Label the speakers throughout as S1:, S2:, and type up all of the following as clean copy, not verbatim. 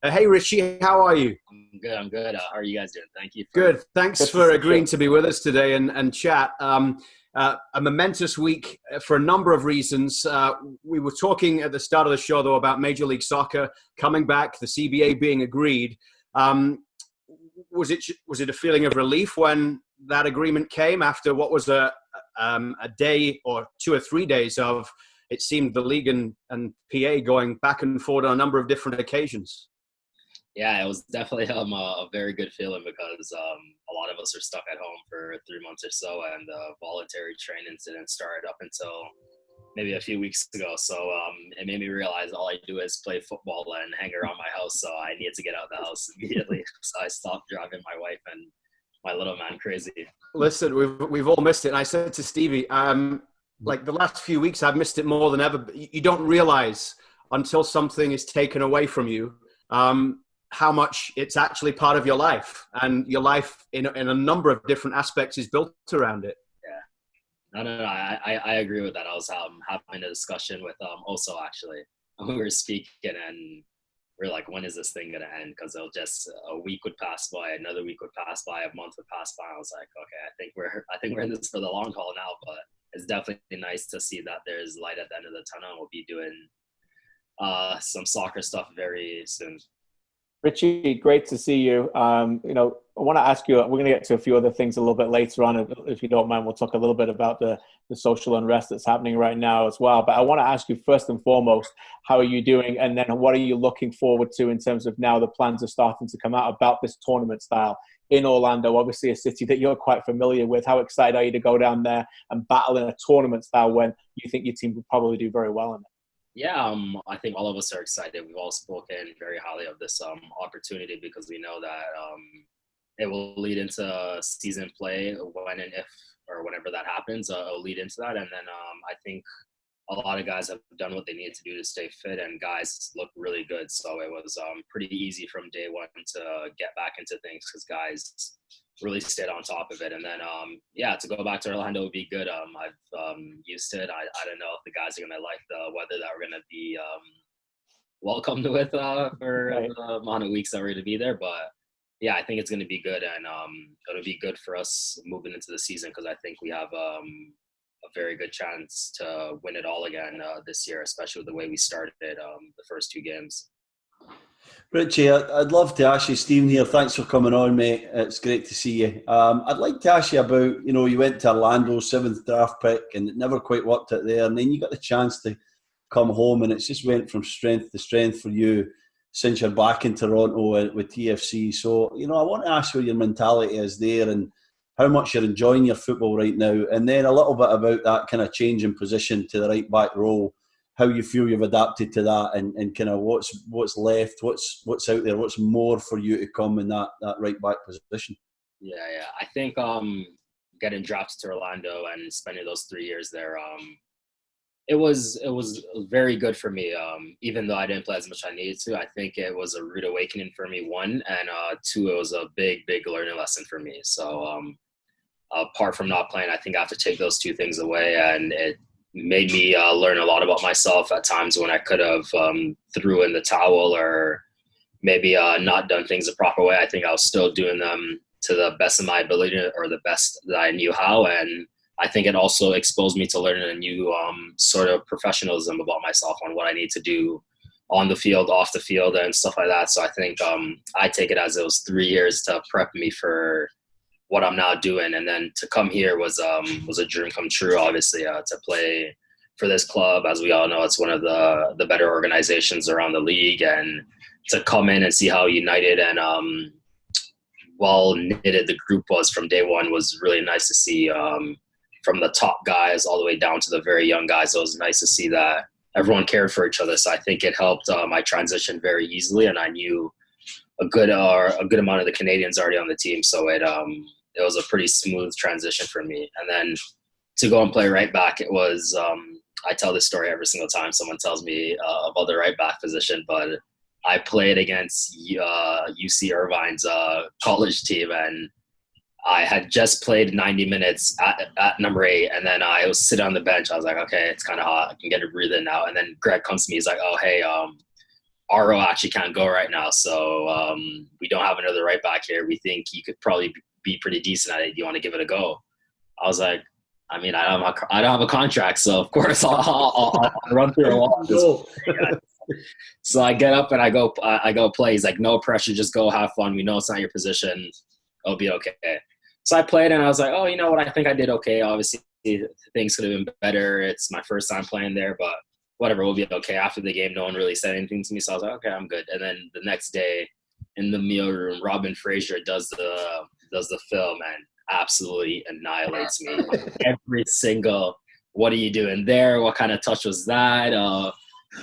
S1: Hey, Richie, how are you?
S2: I'm good. I'm good. How are you guys doing? Thank you for.
S1: Good. Thanks
S3: Good to
S1: for
S3: see
S1: agreeing
S3: you.
S1: to be with us today and chat. A momentous week for a number of reasons. We were talking at the start of the show, though, about Major League Soccer coming back, the CBA being agreed. Um, was it a feeling of relief when that agreement came after what was a day or 2 or 3 days of, it seemed, the league and PA going back and forth on a number of different occasions?
S2: Yeah, it was definitely a very good feeling because a lot of us are stuck at home for 3 months or so, and the voluntary training didn't start up until maybe a few weeks ago. So it made me realize all I do is play football and hang around my house. So I needed to get out of the house immediately. So I stopped driving my wife and my little man crazy.
S1: Listen, we've all missed it. And I said to Stevie, like the last few weeks, I've missed it more than ever. But you don't realize until something is taken away from you, how much it's actually part of your life, and your life in a number of different aspects is built around it.
S2: Yeah, no. I agree with that. I was having a discussion with Oso actually. We were speaking and we're like, when is this thing gonna end? Because it'll just a week would pass by, another week would pass by, a month would pass by. I was like, okay, I think we're in this for the long haul now. But it's definitely nice to see that there's light at the end of the tunnel. We'll be doing some soccer stuff very soon.
S3: Richie, great to see you. I want to ask you, we're going to get to a few other things a little bit later on. If you don't mind, we'll talk a little bit about the social unrest that's happening right now as well. But I want to ask you first and foremost, how are you doing? And then what are you looking forward to in terms of now the plans are starting to come out about this tournament style in Orlando, obviously a city that you're quite familiar with. How excited are you to go down there and battle in a tournament style when you think your team will probably do very well in it?
S2: Yeah, I think all of us are excited. We've all spoken very highly of this opportunity because we know that it will lead into season play when and if or whenever that happens. It'll lead into that, and then I think a lot of guys have done what they needed to do to stay fit, and guys look really good. So it was pretty easy from day one to get back into things because guys really stayed on top of it. And then, yeah, to go back to Orlando would be good. I've used to it. I don't know if the guys are going to like the weather that we're going to be welcomed with for
S3: Right.
S2: the amount of weeks that we're going to be there. But yeah, I think it's going to be good, and it'll be good for us moving into the season because I think we have a very good chance to win it all again this year, especially with the way we started the first two games.
S4: Richie, I'd love to ask you, Stephen here. Thanks for coming on, mate. It's great to see you. I'd like to ask you about, you went to Orlando, seventh draft pick, and it never quite worked out there. And then you got the chance to come home, and it's just went from strength to strength for you since you're back in Toronto with TFC. So, I want to ask you what your mentality is there and how much you're enjoying your football right now. And then a little bit about that kind of change in position to the right back role, how you feel you've adapted to that, and kind of what's left, what's out there, what's more for you to come in that right back position.
S2: Yeah. I think getting drafted to Orlando and spending those 3 years there, it was very good for me. Even though I didn't play as much as I needed to, I think it was a rude awakening for me. One, and two, it was a big learning lesson for me. So apart from not playing, I think I have to take those two things away, and it made me learn a lot about myself at times when I could have threw in the towel or maybe not done things the proper way. I think I was still doing them to the best of my ability or the best that I knew how. And I think it also exposed me to learning a new sort of professionalism about myself on what I need to do on the field, off the field, and stuff like that. So I think I take it as it was 3 years to prep me for what I'm now doing. And then to come here was a dream come true, obviously, to play for this club. As we all know, it's one of the better organizations around the league, and to come in and see how united and well knitted the group was from day one was really nice to see, from the top guys all the way down to the very young guys. It was nice to see that everyone cared for each other. So I think it helped my transition very easily, and I knew a good amount of the Canadians already on the team. So it was a pretty smooth transition for me. And then to go and play right back, it was, I tell this story every single time someone tells me about the right back position, but I played against UC Irvine's college team, and I had just played 90 minutes at number 8, and then I was sitting on the bench. I was like, okay, it's kind of hot. I can get a breathe in now. And then Greg comes to me. He's like, oh, hey, Aro actually can't go right now, so we don't have another right back here. We think he could probably be pretty decent at it. Do you want to give it a go? I was like, I mean, I don't have a contract, so of course I'll run through a wall. So I get up and I go play. He's like, no pressure, just go have fun. We know it's not your position. It'll be okay. So I played and I was like, oh, you know what? I think I did okay. Obviously, things could have been better. It's my first time playing there, but whatever, we'll be okay. After the game, no one really said anything to me, so I was like, okay, I'm good. And then the next day in the meal room, Robin Fraser does the film and absolutely annihilates me. Every single, what are you doing there? What kind of touch was that?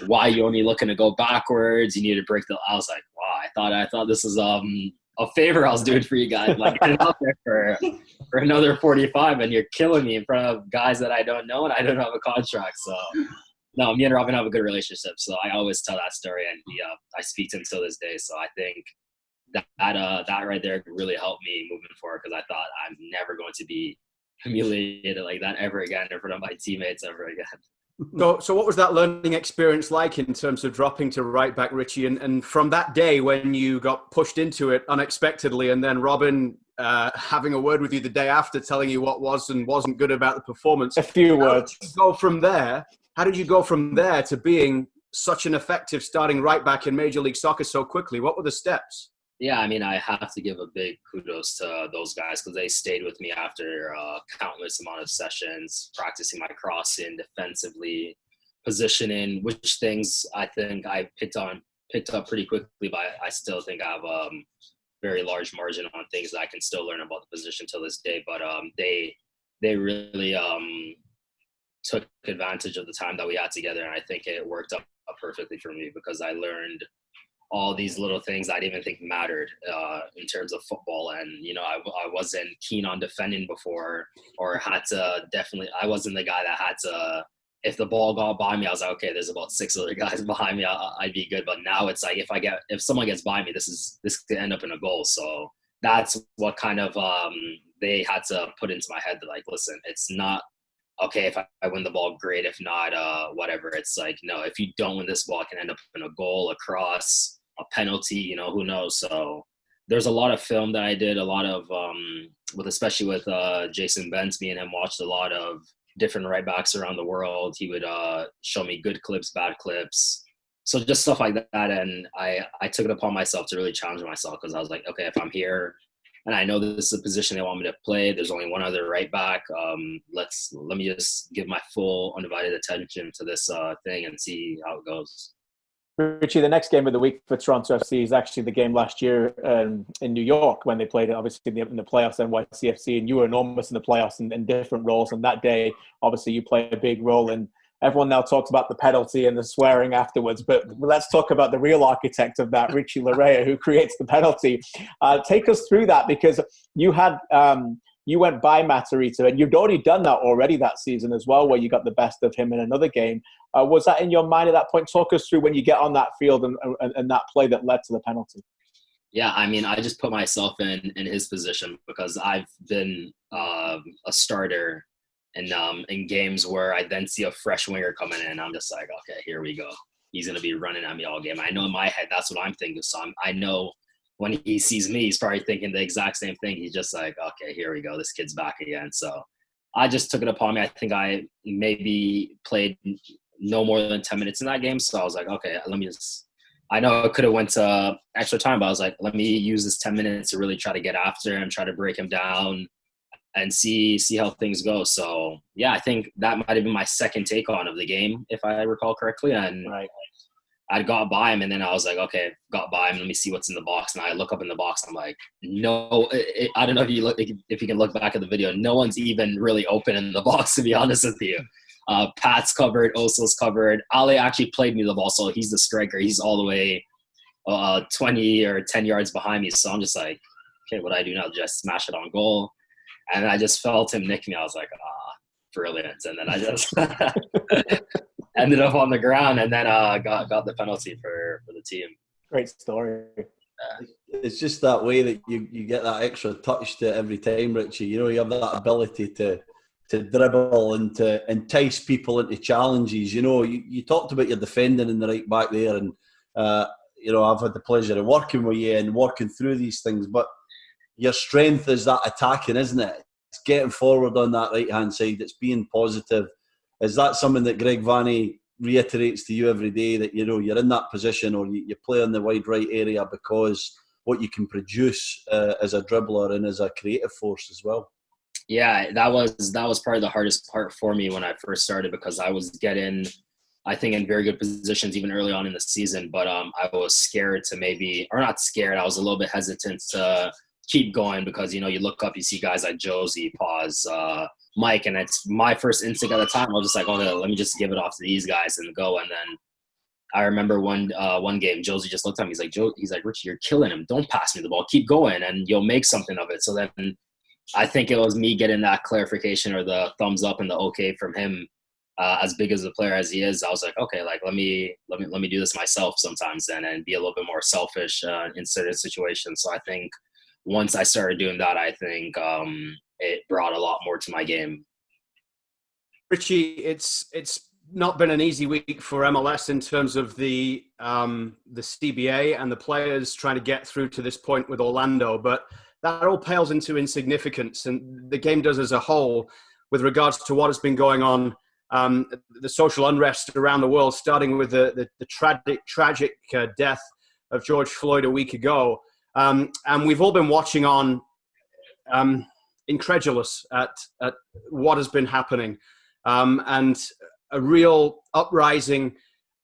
S2: Why are you only looking to go backwards? You need to break I was like, wow, I thought this was a favor I was doing for you guys. Like, I'm out there for another 45 and you're killing me in front of guys that I don't know and I don't have a contract. So no, me and Robin have a good relationship. So I always tell that story and I speak to him till this day. So I think that right there really helped me moving forward, because I thought I'm never going to be humiliated like that ever again in front of my teammates ever again.
S1: So what was that learning experience like in terms of dropping to right back, Richie? And from that day when you got pushed into it unexpectedly, and then Robin having a word with you the day after, telling you what was and wasn't good about the performance.
S3: A few words.
S1: How did you go from there to being such an effective starting right back in Major League Soccer so quickly? What were the steps?
S2: Yeah, I mean, I have to give a big kudos to those guys, because they stayed with me after countless amount of sessions, practicing my crossing, defensively, positioning, which things I think I picked up pretty quickly, but I still think I have very large margin on things that I can still learn about the position till this day. But they really took advantage of the time that we had together, and I think it worked out perfectly for me, because I learned all these little things I didn't even think mattered in terms of football. And, you know, I wasn't keen on defending before, or I wasn't the guy that had to, if the ball got by me, I was like, okay, there's about 6 other guys behind me, I'd be good. But now it's like, if someone gets by me, this could end up in a goal. So that's what kind of they had to put into my head, that like, listen, it's not, okay, if I win the ball, great. If not, whatever. It's like, no, if you don't win this ball, it can end up in a goal, a cross, a penalty, you know, who knows? So there's a lot of film that I did, a lot of, especially with Jason Bentz, me and him watched a lot of different right backs around the world. He would show me good clips, bad clips. So just stuff like that. And I took it upon myself to really challenge myself, because I was like, okay, if I'm here, and I know this is a position they want me to play, there's only one other right back. Let me just give my full undivided attention to this thing and see how it goes.
S3: Richie, the next game of the week for Toronto FC is actually the game last year in New York, when they played, obviously, in the playoffs, NYCFC, and you were enormous in the playoffs in different roles. And that day, obviously, you played a big role. And everyone now talks about the penalty and the swearing afterwards. But let's talk about the real architect of that, Richie Laryea, who creates the penalty. Take us through that, because you had you went by Matarrita, and you'd already done that already that season as well, where you got the best of him in another game. Was that in your mind at that point? Talk us through when you get on that field and that play that led to the penalty.
S2: Yeah, I mean, I just put myself in his position, because I've been a starter in games where I then see a fresh winger coming in. I'm just like, okay, here we go. He's going to be running at me all game. I know in my head that's what I'm thinking. So I know when he sees me, he's probably thinking the exact same thing. He's just like, okay, here we go. This kid's back again. So I just took it upon me. I think I maybe played no more than 10 minutes in that game. So I was like, okay, I know it could have went to extra time, but I was like, let me use this 10 minutes to really try to get after him, try to break him down and see how things go. So yeah, I think that might have been my second take on of the game, if I recall correctly. And
S3: right.
S2: I got by him, and then I was like, okay, got by him. Let me see what's in the box. And I look up in the box. I'm like, no, I don't know if you can look back at the video. No one's even really open in the box, to be honest with you. Pat's covered, Oso's covered. Ale actually played me the ball, so he's the striker. He's all the way 20 or 10 yards behind me. So I'm just like, okay, what do I do now? Just smash it on goal. And I just felt him nick me. I was like, brilliant. And then I just ended up on the ground, and then got the penalty for the team.
S3: Great story.
S4: It's just that way that you get that extra touch to every time, Richie. You know, you have that ability to dribble and to entice people into challenges. You know, you talked about your defending in the right back there, and I've had the pleasure of working with you and working through these things, but your strength is that attacking, isn't it? It's getting forward on that right-hand side. It's being positive. Is that something that Greg Vanney reiterates to you every day, that, you're in that position, or you play in the wide right area because what you can produce as a dribbler and as a creative force as well?
S2: Yeah, that was probably the hardest part for me when I first started, because I was getting, I think, in very good positions even early on in the season, but I was scared to not scared, I was a little bit hesitant to keep going, because, you look up, you see guys like Josie, Paz, Mike, and it's my first instinct at the time. I was just like, oh, let me just give it off to these guys and go. And then I remember one game, Josie just looked at me. He's like, Richie, you're killing him. Don't pass me the ball. Keep going, and you'll make something of it. So then I think it was me getting that clarification, or the thumbs up and the okay from him. As big as a player as he is, I was like, okay, like let me do this myself sometimes then, and be a little bit more selfish in certain situations. So I think once I started doing that, I think it brought a lot more to my game.
S1: Richie, it's not been an easy week for MLS in terms of the CBA and the players trying to get through to this point with Orlando, but that all pales into insignificance, and the game does as a whole, with regards to what has been going on, the social unrest around the world, starting with the tragic death of George Floyd a week ago. And we've all been watching on, incredulous at what has been happening, and a real uprising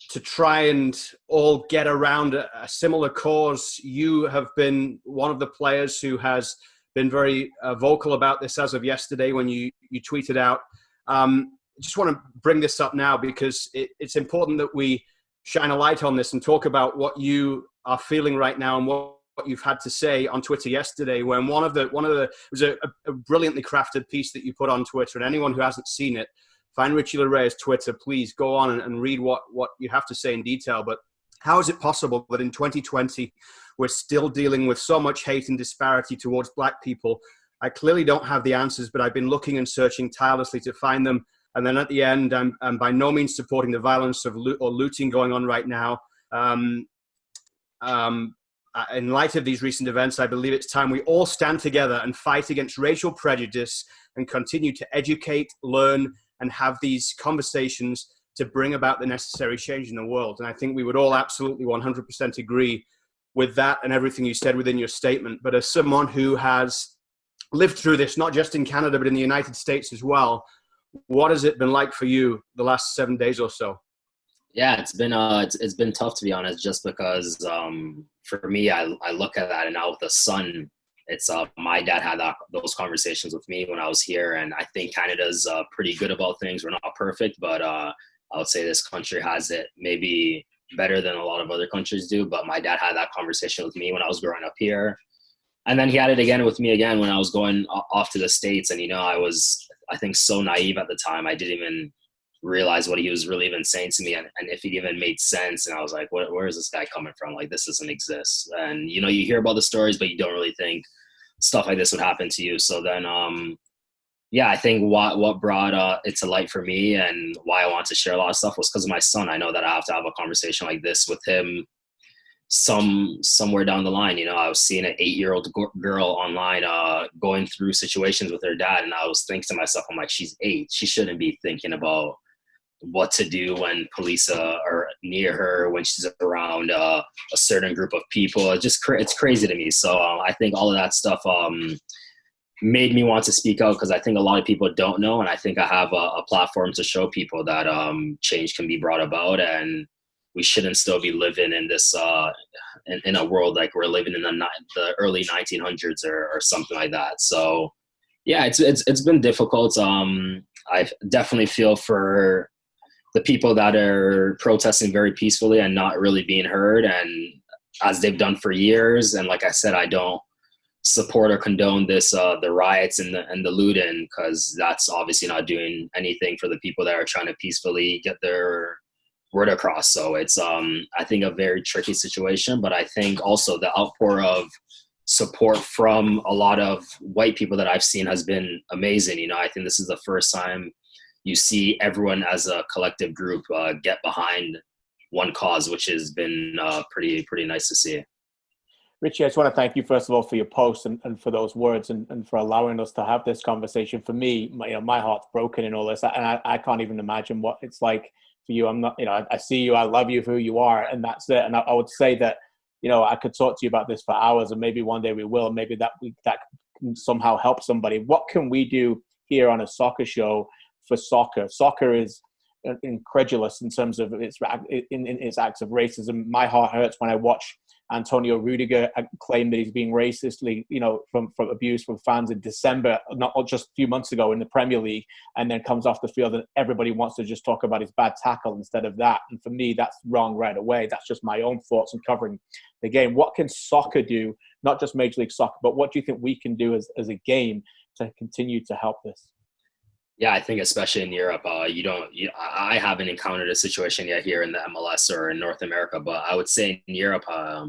S1: to try and all get around a similar cause. You have been one of the players who has been very vocal about this as of yesterday when you tweeted out. I just want to bring this up now because it's important that we shine a light on this and talk about what you are feeling right now and what you've had to say on Twitter yesterday, when one of the it was a brilliantly crafted piece that you put on Twitter, and anyone who hasn't seen it, find Richie Laryea's Twitter, please go on and read what you have to say in detail. But how is it possible that in 2020 we're still dealing with so much hate and disparity towards black people? I clearly don't have the answers, but I've been looking and searching tirelessly to find them. And then at the end, I'm by no means supporting the violence or looting going on right now. In light of these recent events, I believe it's time we all stand together and fight against racial prejudice and continue to educate, learn, and have these conversations to bring about the necessary change in the world. And I think we would all absolutely 100% agree with that and everything you said within your statement. But as someone who has lived through this, not just in Canada, but in the United States as well, what has it been like for you the last 7 days or so?
S2: Yeah, it's been tough, to be honest, just because for me, I look at that, and now with the son, it's my dad had those conversations with me when I was here, and I think Canada's pretty good about things. We're not perfect, but I would say this country has it maybe better than a lot of other countries do. But my dad had that conversation with me when I was growing up here, and then he had it again with me again when I was going off to the States. And I was, I think, so naive at the time. I didn't even realize what he was really even saying to me, and if it even made sense. And I was like, where is this guy coming from? Like, this doesn't exist. And you hear about the stories, but you don't really think stuff like this would happen to you. So then I think what brought it to light for me, and why I want to share a lot of stuff, was because of my son. I know that I have to have a conversation like this with him somewhere down the line. I was seeing an 8-year-old girl online going through situations with her dad, and I was thinking to myself, I'm like, she's 8. She shouldn't be thinking about what to do when police are near her, when she's around a certain group of people. It's crazy to me. So I think all of that stuff made me want to speak out, because I think a lot of people don't know, and I think I have a platform to show people that change can be brought about, and we shouldn't still be living in this in a world like we're living in the early 1900s or something like that. So yeah, it's been difficult. I definitely feel for the people that are protesting very peacefully and not really being heard, and as they've done for years. And like I said, I don't support or condone this the riots and the looting, because that's obviously not doing anything for the people that are trying to peacefully get their word across. So it's I think a very tricky situation, but I think also the outpour of support from a lot of white people that I've seen has been amazing. I think this is the first time you see everyone as a collective group get behind one cause, which has been pretty nice to see.
S3: Richie, I just want to thank you, first of all, for your post and for those words and for allowing us to have this conversation. For me, my heart's broken in all this, and I can't even imagine what it's like for you. I'm not, I see you, I love you for who you are, and that's it. And I would say that, I could talk to you about this for hours, and maybe one day we will. Maybe that can somehow help somebody. What can we do here on a soccer show for soccer? Soccer is incredulous in terms of its acts of racism. My heart hurts when I watch Antonio Rudiger claim that he's being racistly, from abuse from fans in December, not just a few months ago in the Premier League, and then comes off the field and everybody wants to just talk about his bad tackle instead of that. And for me, that's wrong right away. That's just my own thoughts and covering the game. What can soccer do, not just Major League Soccer, but what do you think we can do as a game to continue to help this?
S2: Yeah, I think especially in Europe, I haven't encountered a situation yet here in the MLS or in North America, but I would say in Europe, I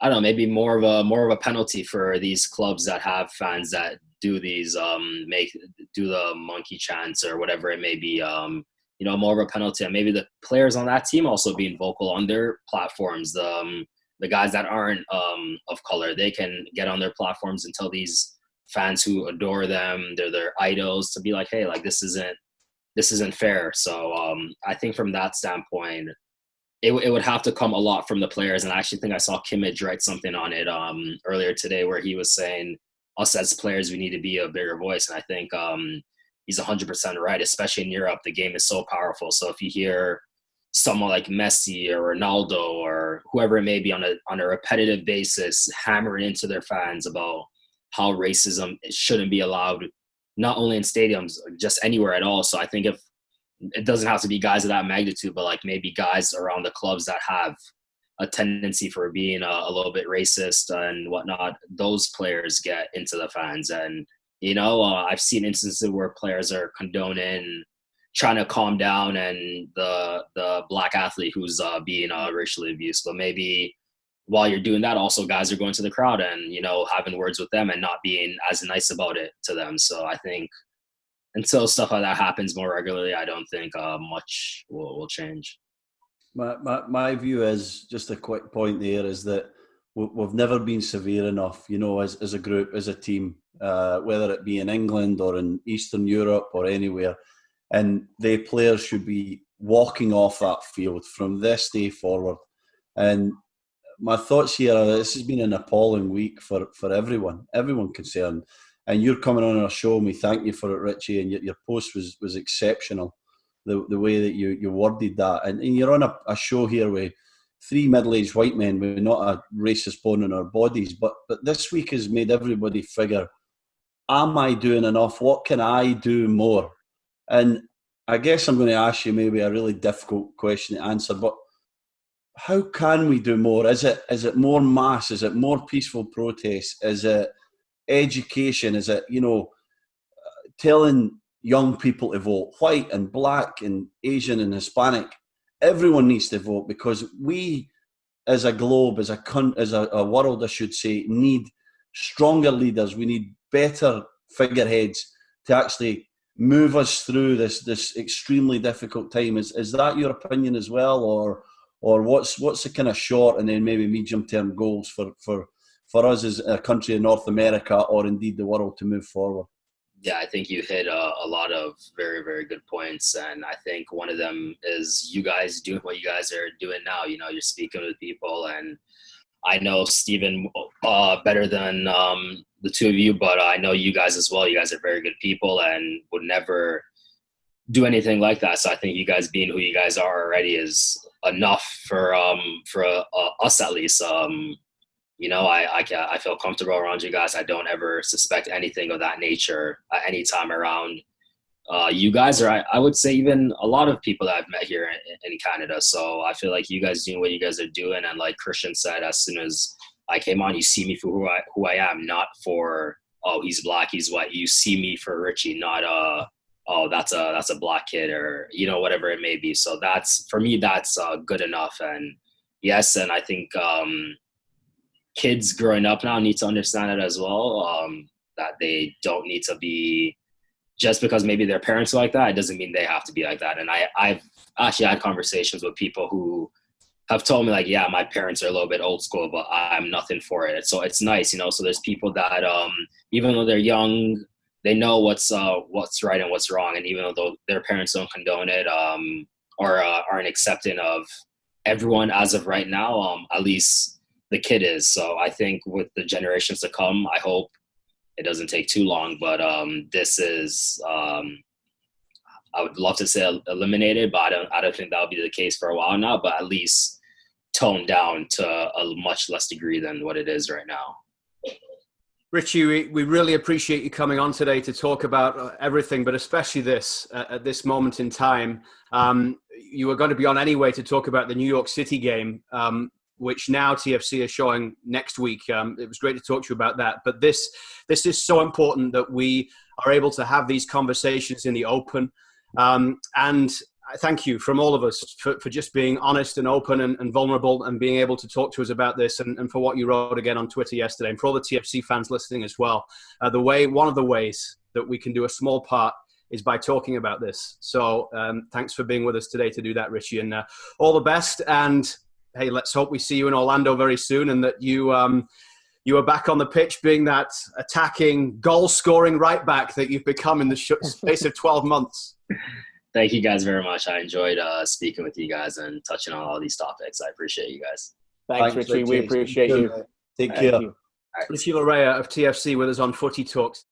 S2: don't know, maybe more of a penalty for these clubs that have fans that do these do the monkey chants or whatever it may be. More of a penalty, and maybe the players on that team also being vocal on their platforms. The guys that aren't of color, they can get on their platforms and tell these fans who adore them, they're their idols, to be like, hey, like this isn't fair. So I think from that standpoint, it would have to come a lot from the players. And I actually think I saw Kimmich write something on it earlier today where he was saying us as players, we need to be a bigger voice. And I think he's 100% right, especially in Europe. The game is so powerful. So if you hear someone like Messi or Ronaldo or whoever it may be on a repetitive basis hammering into their fans about how racism shouldn't be allowed, not only in stadiums, just anywhere at all. So I think if it doesn't have to be guys of that magnitude, but like maybe guys around the clubs that have a tendency for being a little bit racist and whatnot, those players get into the fans. And, I've seen instances where players are condoning, trying to calm down, and the black athlete who's being racially abused. But maybe while you're doing that, also guys are going to the crowd and, having words with them and not being as nice about it to them. So I think until stuff like that happens more regularly, I don't think much will change.
S4: My view is, just a quick point there, is that we've never been severe enough, as a group, as a team, whether it be in England or in Eastern Europe or anywhere. And the players should be walking off that field from this day forward. And my thoughts here are, this has been an appalling week for everyone concerned. And you're coming on our show, and we thank you for it, Richie. And your post was exceptional, the way that you worded that. And you're on a show here with three middle-aged white men with not a racist bone in our bodies. But this week has made everybody figure, am I doing enough? What can I do more? And I guess I'm going to ask you maybe a really difficult question to answer, but how can we do more? Is it more mass? Is it more peaceful protests? Is it education? Is it, telling young people to vote? White and black and Asian and Hispanic, everyone needs to vote, because we as a globe, as a world, I should say, need stronger leaders. We need better figureheads to actually move us through this extremely difficult time. Is that your opinion as well, or what's the kind of short and then maybe medium-term goals for us as a country in North America, or indeed the world, to move forward?
S2: Yeah, I think you hit a lot of very, very good points. And I think one of them is you guys doing what you guys are doing now. You're speaking with people, and I know Stephen better than the two of you, but I know you guys as well. You guys are very good people and would never do anything like that. So I think you guys being who you guys are already is enough for us at least. I feel comfortable around you guys. I don't ever suspect anything of that nature at any time around you guys, or I would say even a lot of people that I've met here in Canada. So I feel like you guys doing what you guys are doing, and like Christian said, as soon as I came on, you see me for who I am, not for, oh, he's black, he's white. You see me for Richie, not oh, that's a black kid, or whatever it may be. So that's, for me, that's good enough. And yes, and I think kids growing up now need to understand it as well, that they don't need to be just because maybe their parents are like that, it doesn't mean they have to be like that. And I've actually had conversations with people who have told me like, yeah, my parents are a little bit old school, but I'm nothing for it. So it's nice, you know. So there's people that even though they're young, they know what's right and what's wrong, and even though their parents don't condone it or aren't accepting of everyone as of right now, at least the kid is. So I think with the generations to come, I hope it doesn't take too long. But this is I would love to say eliminated, but I don't think that'll be the case for a while now. But at least toned down to a much less degree than what it is right now.
S1: Richie, we really appreciate you coming on today to talk about everything, but especially this at this moment in time. You were going to be on anyway to talk about the New York City game, which now TFC is showing next week. It was great to talk to you about that. But this is so important that we are able to have these conversations in the open. And I thank you from all of us for just being honest and open and vulnerable and being able to talk to us about this, and for what you wrote again on Twitter yesterday, and for all the TFC fans listening as well. One of the ways that we can do a small part is by talking about this. So thanks for being with us today to do that, Richie, and all the best. And hey, let's hope we see you in Orlando very soon, and that you are back on the pitch being that attacking, goal-scoring right back that you've become in the space of 12 months.
S2: Thank you guys very much. I enjoyed speaking with you guys and touching on all these topics. I appreciate you guys.
S3: Thanks, Richie. We appreciate you.
S4: Take care.
S1: Richie Laryea of TFC with us on Footy Talks.